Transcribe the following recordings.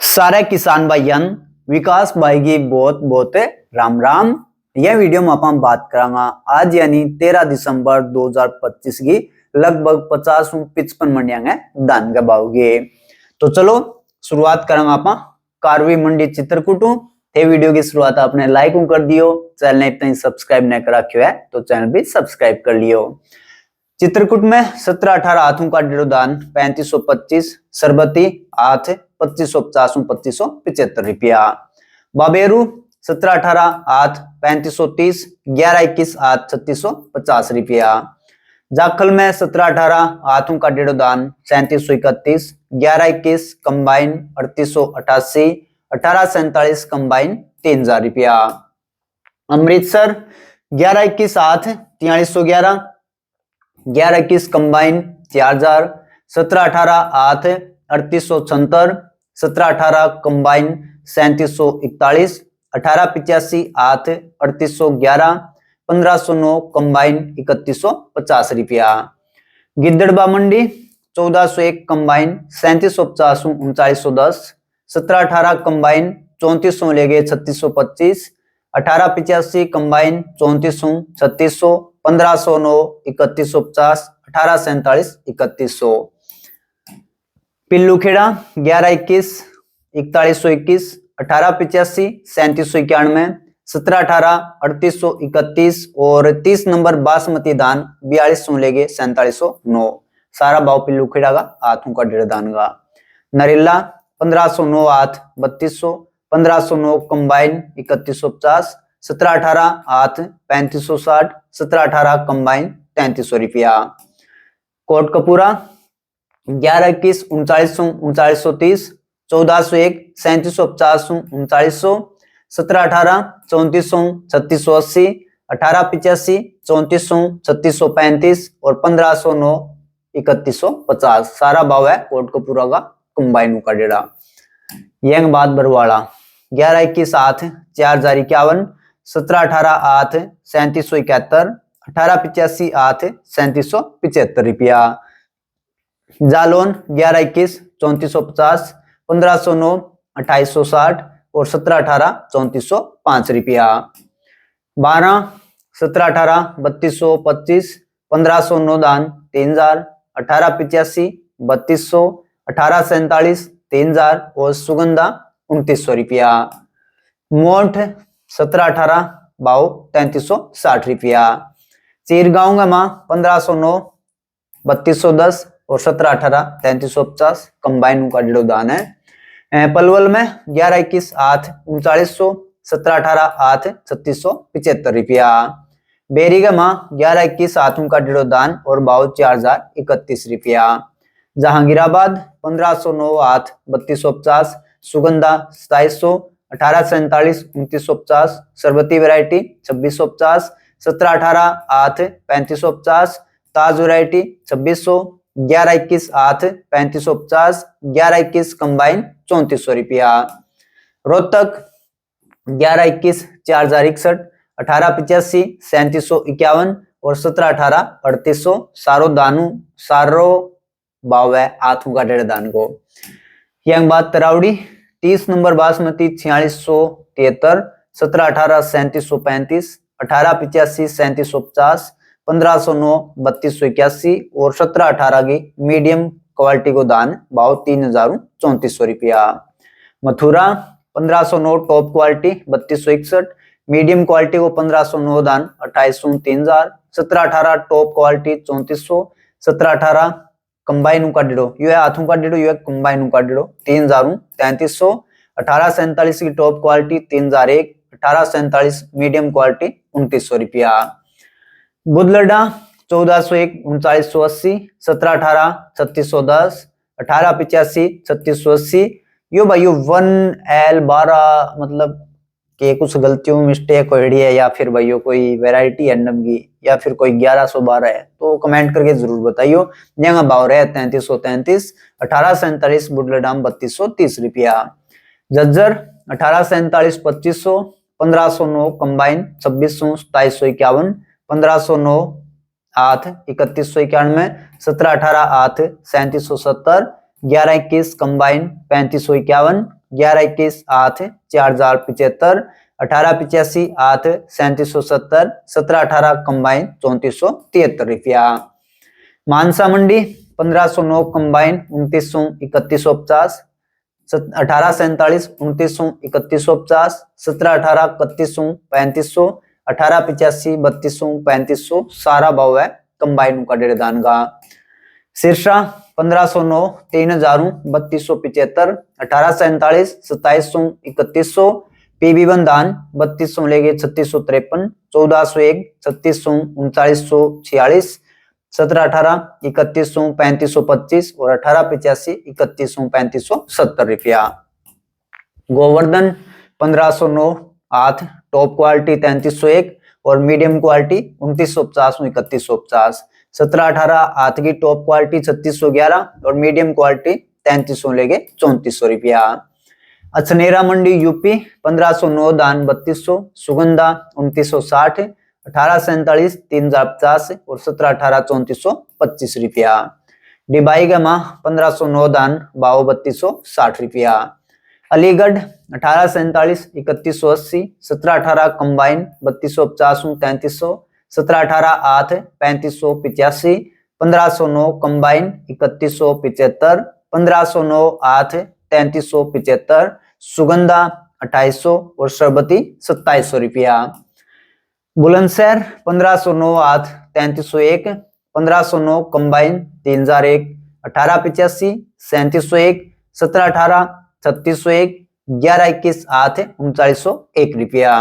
सारे किसान भाइयों विकास भाई की बहुत बहुत राम राम। यह वीडियो में आप बात करांगा आज यानी 13 दिसंबर 2025 की लगभग 50-55 मंडियां है धान के भाव की। तो चलो शुरुआत करांगा आप कारवी मंडी चित्रकूट। ये वीडियो की शुरुआत आपने लाइक कर दियो, चैनल ने इतना सब्सक्राइब नहीं कर रखियो है तो चैनल भी सब्सक्राइब कर लियो। चित्रकूट में 17-18 हाथों का डेढ़ दान 3525, सरबती हाथ 2550 2575 रुपया। बाबेरू 17-18 हाथ 3530, 11-21 हाथ 3650 रुपया। जाखल में 17-18 हाथों का डेढ़ दान 3731, 11-21 कंबाइन 3888, 1847 कंबाइन 3000 रुपया। अमृतसर 11-21 हाथ 4311, 11-21 कंबाइन 4000, 17-18 हाथ 3876, 17-18 कंबाइन 3741, 1885 हाथ 3811, 1509 कंबाइन 3150 रुपया। गिद्दड़बा मंडी 1401 कंबाइन 3750 3910, 17-18 कंबाइन 3400 लेके 3625, 1885 कंबाइन 3400 3600, 1509 3150, 1847 3100। पिल्लूखेड़ा 11-21 4121, 1885 3791, 17-18 3831 और 30 नंबर बासमती धान 4200 लेके 4709। सारा भाव पिल्लूखेड़ा का हाथों का डेढ़ दान का। नरेला 1509 हाथ 3200, 1509 कंबाइन 3150, 17-18 हाथ 3560, 17-18 कंबाइन 3300 रुपया। कोटकपूरा 11-21 3900 3930, 1401 3750 3900, 17-18 3400 3680, 1885 3400 3635 और 1509 3150। सारा भाव है कोटकपूरा का कंबाइन का डेढ़ा। यंग बात बरवाड़ा 11-21 हाथ 4051, 17-18 हाथ 3771, 1885 हाथ 3775 रुपया। जालौन 11-21 3450, 1509 2860 और 17-18 3405 रुपया। 12 17-18 3225, 1509 दान 3000, 1885 3200, 1847 3000 और सुगंधा 2900 रुपया। मोठ 17-18 भाव 3360 रुपया। चीरगांव का मां 1509 3210 और 17-18 3350 कंबाइन का डेढ़ दान है। पलवल में 11-21 हाथ 3900, 17-18 हाथ 3675 रुपया। बेरी का मां 11-21 हाथों का डेढ़ दान और भाव 4031 रुपया। जहांगीराबाद 1509 हाथ 3250, सुगंधा 2700, 1847 2950, सरबती वैरायटी 2650, 17-18 हाथ 3550, ताज वैरायटी 2600, 11-21 हाथ 3550, 11-21 कंबाइन 3400 रुपया। रोहतक 11-21 4061, 1885 3751 और 17-18 3800। सारो दानू सारो भाव है हाथों का डेढ़ दान को। यंग बात तरावड़ी 30 नंबर बासमती 4673, 17-18 3735, 1885 3750, 1509 3281 और 17-18 की मीडियम क्वालिटी को दान भाव 3034 रुपया। Mathura 1509 top quality 3261, medium quality को 1509 दान 2800 3000, 17-18 टॉप क्वालिटी 3400, 17-18 कंबाइन का डेढ़ो यू है हाथों का डेढ़ो यू है कंबाइन का डेढ़ो 3000 3300, 1847 की टॉप क्वालिटी 3001, 1847 मीडियम क्वालिटी 2900 रुपया। बुदलडा 1401 3980, 17-18 3610, 1885 3680। यो भाई 1L12 मतलब के कुछ गलतियों में मिस्टेक हो रही है या फिर भाइयों कोई वैरायटी है नमगी या फिर कोई 1112 है तो कमेंट करके जरूर बताइयो। यहाँ भाव रहे 3333, 1847 बुडलडाम 3230 रुपया। जज्जर 1847 2500, 1509 कंबाइन 2600 2751, 1509 हाथ 3191, 17-18 हाथ 3770, 11-21 कंबाइन 3551, 1121 8 4075, 1885 8 3770, 1718 कंबाइन 3473 रुपया। मानसा मंडी 1509 कंबाइन 2931 1847 2931 1718 31 1885 32 सारा भाव है कंबाइन का डेढ़ का। सिरसा 1509 3000 3275 1847 2700 पीबी बंधान 3200 लेके 3653 1401 3600 3946 1718 3100 3525 और 1885 3100 3570 रुपया। गोवर्धन 1509 8 टॉप क्वालिटी 3301 और मीडियम क्वालिटी 2950 3150, 1718 8 की टॉप क्वालिटी 3611 और मीडियम क्वालिटी 3300 लेके 3400 रुपया। अछनेरा मंडी यूपी 1509 दान 3200, सुगंधा 2960, 1847 3050 और 1718 3425 रुपया। डिबाई गमा 1509 दान 3260 रुपया। अलीगढ़ 1847 3180, 1718 कंबाइन 3250 3300, 1718 8 3585, 1509 कंबाइन 3175, 1509 8 3375, सुगंधा 2800 और शरबती 2700 रुपया। बुलंदशहर 1509 8 3301, 1509 कंबाइन 3001, 1885 3701, 1718 3601, 1121 8 3901 रुपया।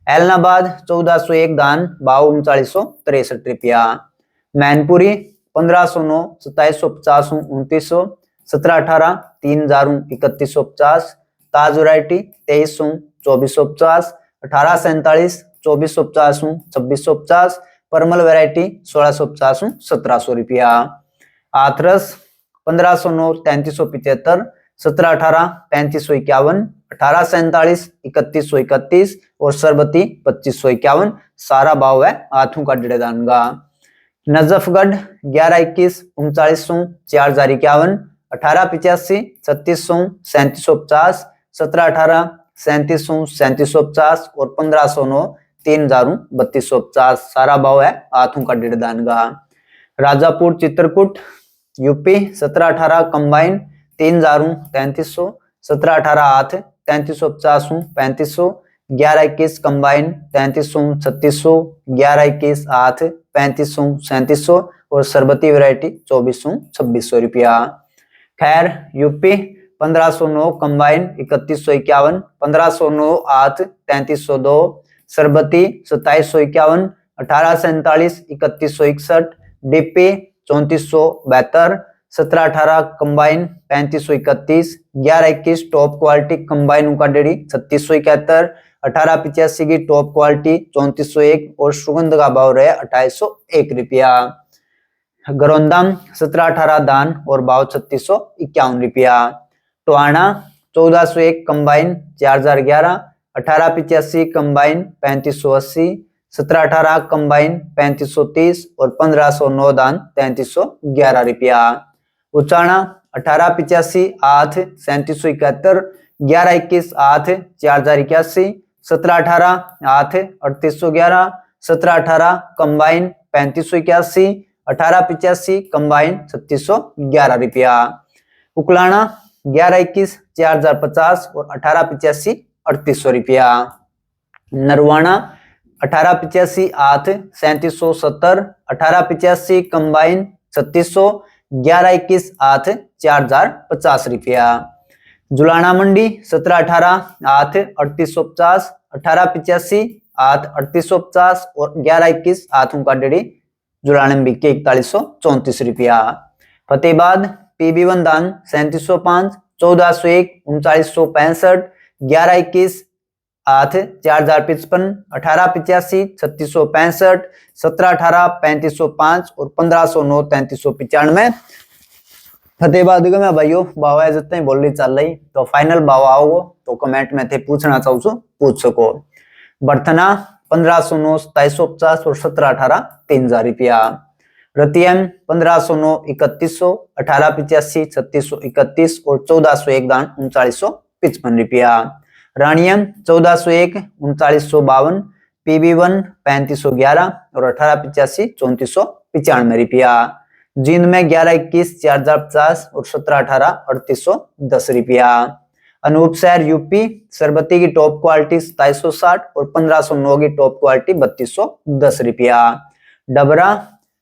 एलनाबाद 1401 दान 3963 रुपया। मैनपुरी 1509 2750 2900, 1718 3000 3150, ताज वैरायटी 2300 2450, 1847 2450 2650, परमल वैरायटी 1650 1700 रुपया। आथरस 1509 3375, 1718 3551, 1847 3131 और शरबती 2551 सारा भाव है हाथों का डेढ़ का। नजफगढ़ 1121 3900 4051, 1885 3600 3750, 1718 3700 3750 और 1509 3000 3250 सारा भाव है हाथों का डेढ़ का। Rajapur Chitrakoot UP 1718 combine 3000 3300, 1718 8 3350 3500, 1121 combine 3300 3600, 1121 8 3500 3700 और शरबती वैरायटी 2400 2600 रुपया। खैर यूपी 1509 कंबाइन 3151, 1509 8 3302, शरबती 2751, 1847 3161, DP 3472, 1718 combine 3531, 1121 top quality combine का डेढ़ी 3671, 1885 की टॉप क्वालिटी 3401 और सुगंध का भाव रहे 2801 रुपया। गरोंदाम 1718 दान और भाव 3651 रुपया। टोहाना 1401 कंबाइन 4011, 1885 कंबाइन 3580, 1718 कंबाइन 3530 और 1509 दान 3311 रुपया। उचाना 1885 8 3771, 1121 8 4081, 1718 8 3811, 1718 कंबाइन 3581, 1885 कंबाइन 3611 रुपया। उकलाना 1121 4050 और 1885 3800 रुपया। नरवाना 1885 8 3770, 1885 कंबाइन 3600, 1121 8 4050 रुपया। जुलाना मंडी 1718 8 3850, 1885 8 3850 और 1121 8 का डेढ़ी जुलाना बिके 4134 रुपया। फतेहाबाद पीबी1 दान 3705, 1401 3965, 1121 8 4055, 1885 3665, 1718 3505 और 1509 3395। फतेहाबाद का मैं भाइयों भाव है जितने बोल रही चल रही तो फाइनल भाव आओ तो कमेंट में थे पूछना चाहूँ सो पूछ सको। बर्थना 1509 2750 और 1718 3000 रुपया। रतियम 1509 3100, 1885 3631 और 1401 दान 39 रुपया। रानियम 1401 3952, PB1 3511 और 1885 3495 रुपया। जींद में 1121 4050 और 1718 3810 रुपया। अनूप शहर यूपी सरबती की टॉप क्वालिटी 2760 और 1509 की टॉप क्वालिटी 3210 रुपया। डबरा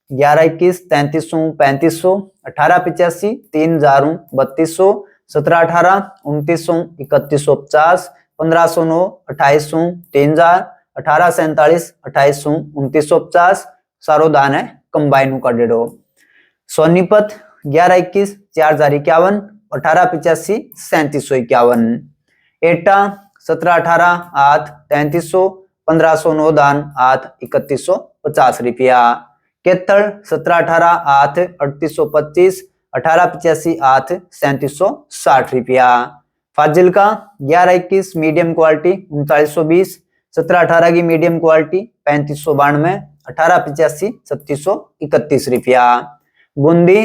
1121 3300 3500 1885 3000 3200 1718 2900 3150 1509 2800 3000 1847 2800 2950 सारो दान है कंबाइन का डेढ़ो। सोनीपत 1121 4051 1885 3751। एटा 1718 8 3300 1509 दान 8 3150 रुपया। केतड़ 1718 8 3825 1885 8 3760 रुपया। फाजिल्का 1121 मीडियम क्वालिटी 3920 1718 की मीडियम क्वालिटी 3592 1885 3631 रुपया। बूंदी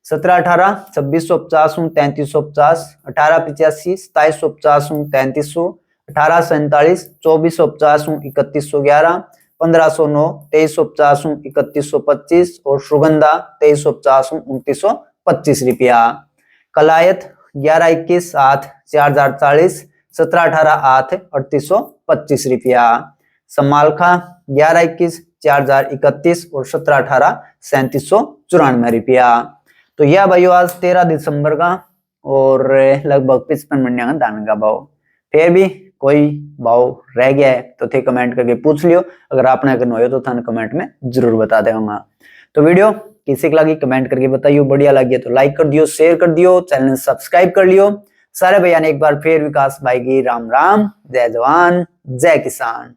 1718 2650 3350 1885 2750 3300 1847 2450 3111 1509 2350 3125 और सुगंधा 2350 2925 रुपया। कलायत 1121 8 4040 1718 8 3825 रुपया। समालखा 1121 4031 और 1718 3794 रुपया। तो यह भाइयों आज 13 दिसंबर का और लगभग 55 मंडिया का धान का भाव। फिर भी कोई भाव रह गया है तो थे कमेंट करके पूछ लियो, अगर आपने करना हो तो थाने कमेंट में जरूर बता देगा। तो वीडियो किसी को लगी कमेंट करके बताइयो, बढ़िया लगी तो लाइक कर दियो, शेयर कर दियो, चैनल सब्सक्राइब कर लियो। सारे भैया ने एक बार फिर विकास भाई की राम राम, जय जवान जय किसान।